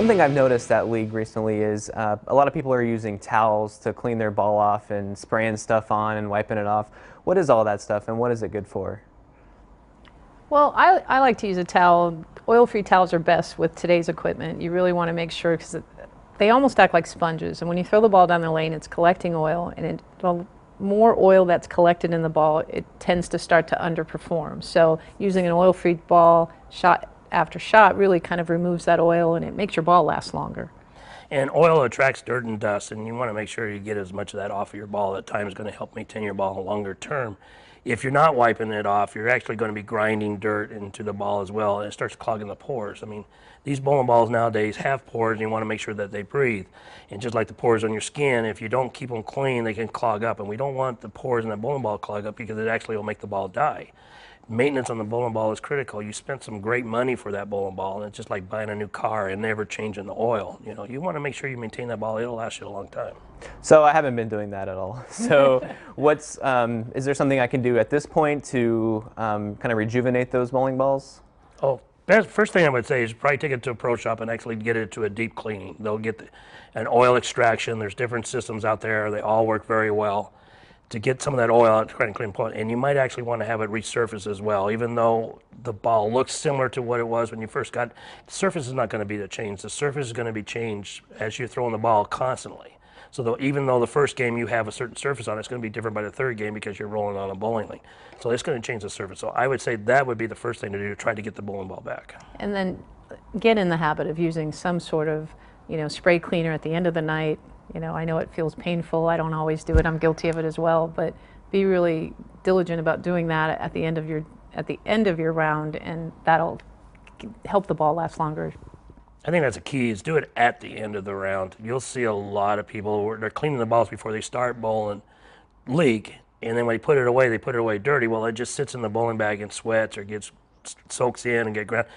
Something I've noticed at League recently is a lot of people are using towels to clean their ball off and spraying stuff on and wiping it off. What is all that stuff and what is it good for? Well, I like to use a towel. Oil-free towels are best with today's equipment. You really want to make sure because they almost act like sponges. And when you throw the ball down the lane, it's collecting oil. And the more oil that's collected in the ball, it tends to start to underperform. So using an oil-free ball shot after shot really kind of removes that oil and it makes your ball last longer. And oil attracts dirt and dust, and you want to make sure you get as much of that off of your ball. That time is going to help maintain your ball longer term. If you're not wiping it off, you're actually going to be grinding dirt into the ball as well, and it starts clogging the pores. I mean, these bowling balls nowadays have pores, and you want to make sure that they breathe. And just like the pores on your skin, if you don't keep them clean, they can clog up. And we don't want the pores in the bowling ball to clog up because it actually will make the ball die. Maintenance on the bowling ball is critical. You spent some great money for that bowling ball, and it's just like buying a new car and never changing the oil. You know, you want to make sure you maintain that ball. It'll last you a long time. So I haven't been doing that at all. So is there something I can do at this point to kind of rejuvenate those bowling balls? Oh, first thing I would say is probably take it to a pro shop and actually get it to a deep cleaning. They'll get an oil extraction. There's different systems out there. They all work very well to get some of that oil out to try and clean point. And you might actually want to have it resurface as well. Even though the ball looks similar to what it was when you first got it, the surface is not going to be the change. The surface is going to be changed as you're throwing the ball constantly. So even though the first game you have a certain surface on, it's going to be different by the third game because you're rolling on a bowling lane. So it's going to change the surface. So I would say that would be the first thing to do to try to get the bowling ball back. And then get in the habit of using some sort of, spray cleaner at the end of the night. I know it feels painful. I don't always do it. I'm guilty of it as well. But be really diligent about doing that at the end of your round, and that'll help the ball last longer. I think that's a key, is do it at the end of the round. You'll see a lot of people, they're cleaning the balls before they start bowling, leak, and then when they put it away dirty. Well, it just sits in the bowling bag and sweats or soaks in and get ground.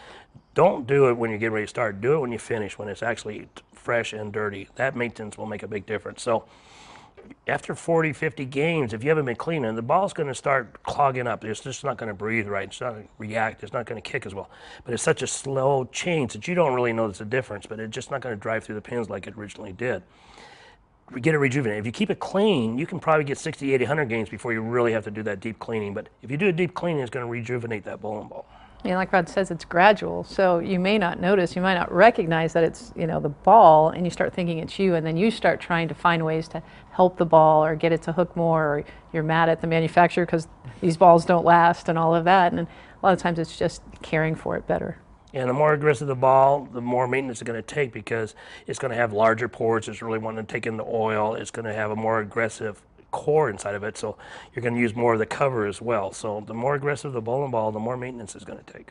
Don't do it when you get ready to start. Do it when you finish, when it's actually fresh and dirty. That maintenance will make a big difference. So after 40, 50 games, if you haven't been cleaning, the ball's going to start clogging up. It's just not going to breathe right. It's not going to react. It's not going to kick as well. But it's such a slow change that you don't really notice the difference, but it's just not going to drive through the pins like it originally did. Get it rejuvenated. If you keep it clean, you can probably get 60, 80, 100 games before you really have to do that deep cleaning. But if you do a deep cleaning, it's going to rejuvenate that bowling ball. Yeah, like Rod says, it's gradual, so you may not notice, you might not recognize that it's the ball, and you start thinking it's you, and then you start trying to find ways to help the ball or get it to hook more, or you're mad at the manufacturer because these balls don't last and all of that, and a lot of times it's just caring for it better. And the more aggressive the ball, the more maintenance it's going to take because it's going to have larger pores. It's really wanting to take in the oil. It's going to have a more aggressive core inside of it, so you're going to use more of the cover as well. So the more aggressive the bowling ball, the more maintenance it's going to take.